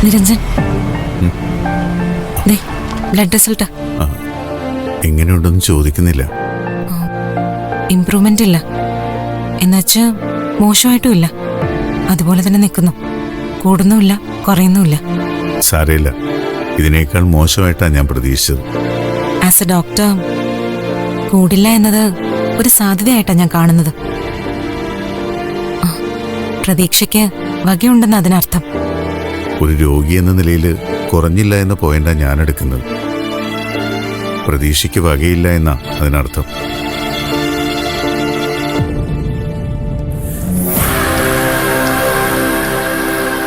Niranjan, blood result എങ്ങനെയുണ്ടെന്ന് ചോദിക്കുന്നില്ല. Improvement ഇല്ല, എന്നുവെച്ച് മോശമായിട്ടുമില്ല, അതുപോലെ തന്നെ നിൽക്കുന്നു. കൂടുന്നുമില്ല, കുറയുന്നുമില്ല. സാരമില്ല, ഇതിനേക്കാൾ മോശമായിട്ടാണ് ഞാൻ പ്രതീക്ഷിച്ചത്. ആസ് എ ഡോക്ടർ, കൂടില്ല എന്നത് ഒരു സാധ്യതയായിട്ടാണ് ഞാൻ കാണുന്നത്. പ്രതീക്ഷയ്ക്ക് വകയുണ്ടെന്ന് അതിനർത്ഥം. ഒരു രോഗി എന്ന നിലയിൽ കുറഞ്ഞില്ല എന്ന പോയിന്റാണ് ഞാൻ എടുക്കുന്നത്. പ്രതീക്ഷയ്ക്ക് വകയില്ല എന്നാ അതിനർത്ഥം.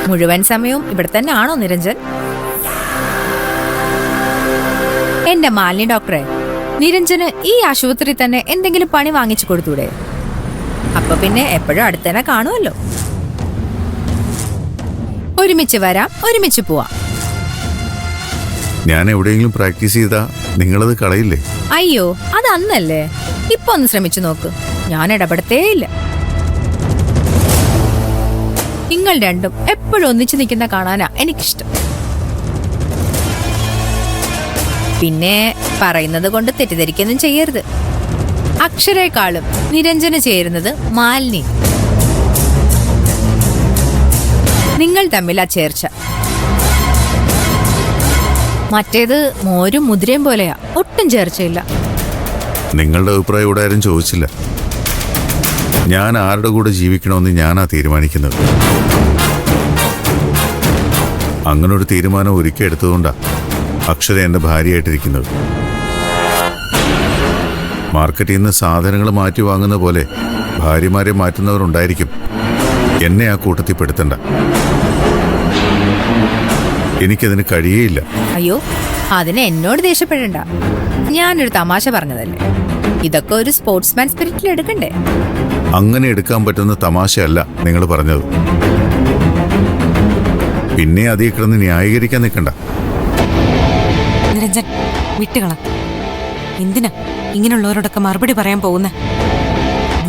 മുഴുവൻ സമയവും ഇവിടെ തന്നെ ആണോ നിരഞ്ജൻ? എന്റെ മാലിന്യ ഡോക്ടറെ, നിരഞ്ജന് ഈ ആശുപത്രി തന്നെ എന്തെങ്കിലും പണി വാങ്ങിച്ചു കൊടുത്തൂടെ? അപ്പൊ പിന്നെ എപ്പോഴും അടുത്തന്നെ കാണുമല്ലോ. ഒരുമിച്ച് വരാം, ഒരുമിച്ച് പോവാം. ഞാൻ എവിടെയെങ്കിലും പ്രാക്ടീസ് ചെയ്താ നിങ്ങളത് കളയില്ലേ? അയ്യോ, അത് അന്നല്ലേ. ഇപ്പൊ ഒന്ന് ശ്രമിച്ചു നോക്ക്, ഞാൻ ഇടപെടത്തേയില്ല. നിങ്ങൾ രണ്ടും എപ്പോഴും ഒന്നിച്ചു നിൽക്കുന്ന കാണാനാ എനിക്കിഷ്ടം. പിന്നെ പറയുന്നത് കൊണ്ട് തെറ്റിദ്ധരിക്കൊന്നും ചെയ്യരുത്. അക്ഷരേക്കാളും നിരഞ്ജന് ചേരുന്നത് മാലിനി. നിങ്ങൾ തമ്മിൽ ആ ചേർച്ച. മറ്റേത് മോരും മുതിരയും പോലെയാ, ഒട്ടും ചേർച്ചയില്ല. നിങ്ങളുടെ അഭിപ്രായം ഇവിടെ ആരും ചോദിച്ചില്ല. ഞാൻ ആരുടെ കൂടെ ജീവിക്കണമെന്ന് ഞാനാ തീരുമാനിക്കുന്നത്. അങ്ങനൊരു തീരുമാനം ഒരിക്കൽ എടുത്തതുകൊണ്ടാ അക്ഷര എന്റെ ഭാര്യയായിട്ടിരിക്കുന്നത്. മാർക്കറ്റിൽ നിന്ന് സാധനങ്ങൾ മാറ്റി വാങ്ങുന്ന പോലെ ഭാര്യമാരെ മാറ്റുന്നവരുണ്ടായിരിക്കും. എന്നെ ആ കൂട്ടത്തിൽ പെടുത്തണ്ട. എനിക്കതിന് കഴിയേയില്ല. അയ്യോ, അതിന് എന്നോട് ദേഷ്യപ്പെടണ്ട. ഞാനൊരു തമാശ പറഞ്ഞതല്ലേ. ഇതൊക്കെ ഒരു സ്പോർട്സ്മാൻ സ്പിരിറ്റിൽ എടുക്കണ്ടേ? അങ്ങനെ എടുക്കാൻ പറ്റുന്ന തമാശയല്ല നിങ്ങൾ പറഞ്ഞത്. പിന്നെ അതീ കിടന്ന് ന്യായീകരിക്കാൻ നിൽക്കണ്ട. നിരഞ്ജൻ, വിട്ടുകള. എന്തിനാ ഇങ്ങനെയുള്ളവരോടൊക്കെ മറുപടി പറയാൻ പോകുന്നേ?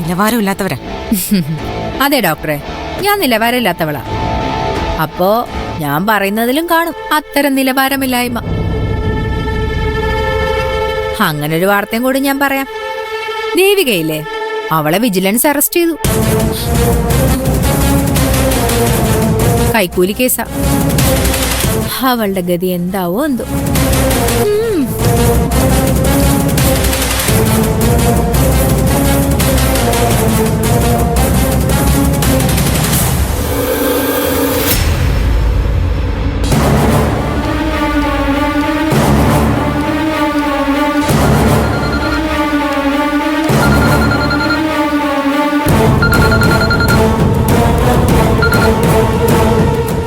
നിലവാരമില്ലാത്തവരാ. അതെ ഡോക്ടറെ, ഞാൻ നിലവാരമില്ലാത്തവളാ. അപ്പോ ഞാൻ പറയുന്നതിലും കാണും അത്തരം നിലവാരമില്ലായ്മ. അങ്ങനൊരു വാർത്തയും കൂടി ഞാൻ പറയാം. ദേവികയില്ലേ, അവളെ വിജിലൻസ് അറസ്റ്റ് ചെയ്തു. കൈക്കൂലി കേസാ. അവളുടെ ഗതി എന്താവോ എന്തോ.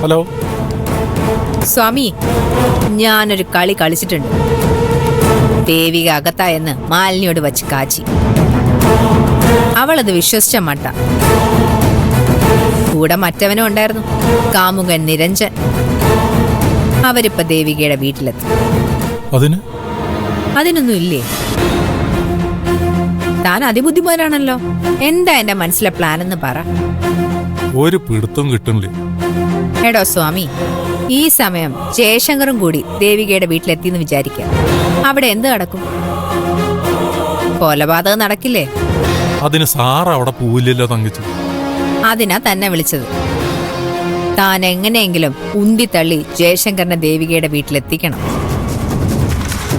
ഹലോ സ്വാമി, ഞാനൊരു കളി കളിച്ചിട്ടുണ്ട്. ദേവിക അകത്തായെന്ന് മാലിനിയോട് വച്ച് കാച്ചി. അവളത് വിശ്വസിച്ച മട്ട. കൂടെ മറ്റവനും ഉണ്ടായിരുന്നു, കാമുകൻ നിരഞ്ജൻ. അവരിപ്പോ ദേവികയുടെ വീട്ടിലെത്തി. അതിനൊന്നും ഇല്ലേ? താൻ അതിബുദ്ധിമാനാണല്ലോ. എന്താ എന്റെ മനസ്സിലെ പ്ലാൻ എന്ന് പറ. ഒരു പിടുത്തം കിട്ടണില്ലേ? എടോ സ്വാമി, ഈ സമയം ജയശങ്കറും കൂടി ദേവികയുടെ വീട്ടിലെത്തിന്ന് വിചാരിക്കാം. അവിടെ എന്ത് നടക്കും? കൊലപാതകം നടക്കില്ലേ? അതിന് സാർ അവിടെ പോവില്ലല്ലോ തങ്കച്ചി. അതിനാ തന്നെ വിളിച്ചത്. താൻ എങ്ങനെയെങ്കിലും ഉന്തിത്തള്ളി ജയശങ്കറിനെ ദേവികയുടെ വീട്ടിലെത്തിക്കണം.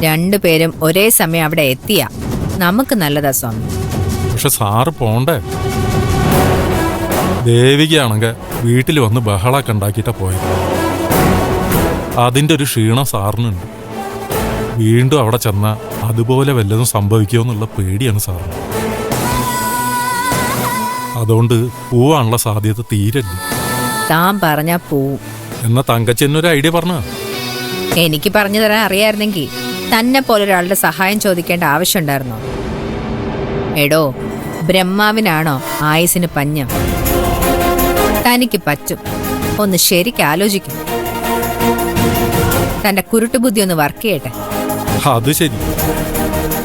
രണ്ടുപേരും ഒരേ സമയം അവിടെ എത്തിയാ നമുക്ക് നല്ലതാ സ്വാമി. പക്ഷെ സാറ് പോണ്ടേ? ദേവികയാണെങ്കിൽ വീട്ടിൽ വന്ന് ബഹളമൊക്കെ ഉണ്ടാക്കിയിട്ടാ പോയത്. അതിൻ്റെ ഒരു ക്ഷീണം സാറിനുണ്ട്. വീണ്ടും അവിടെ ചെന്നാൽ അതുപോലെ വല്ലതും സംഭവിക്കുമെന്നുള്ള പേടിയാണ് സാറിന്. അതുകൊണ്ട് പോവാനുള്ള സാധ്യത തീരല്ല. താൻ പറഞ്ഞാ പോവും. എന്നാ തങ്കച്ചെന്നൊരു ഐഡിയ പറഞ്ഞ. എനിക്ക് പറഞ്ഞു തരാൻ അറിയായിരുന്നെങ്കിൽ തന്നെ പോലൊരാളുടെ സഹായം ചോദിക്കേണ്ട ആവശ്യമുണ്ടായിരുന്നോ? എടോ, ബ്രഹ്മാവിനാണോ ആയുസിന് പഞ്ഞം? തനിക്ക് പറ്റും. ഒന്ന് ശരിക്ക് ആലോചിക്കും. തന്റെ കുരുട്ടുബുദ്ധി ഒന്ന് വർക്ക് ചെയ്യട്ടെ. അത് ശരി.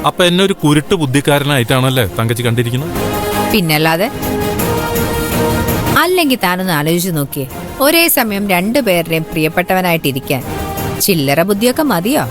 അപ്പൊ എന്നെ ഒരു കുരുട്ട് ബുദ്ധിക്കാരനായിട്ടാണല്ലേ തങ്കച്ചി കണ്ടിരിക്കുന്നത്? പിന്നല്ലാതെ. അല്ലെങ്കിൽ താനൊന്ന് ആലോചിച്ചു നോക്കിയേ, ഒരേ സമയം രണ്ടുപേരുടെയും പ്രിയപ്പെട്ടവനായിട്ടിരിക്കാൻ ചില്ലറ ബുദ്ധിയൊക്കെ മതിയോ?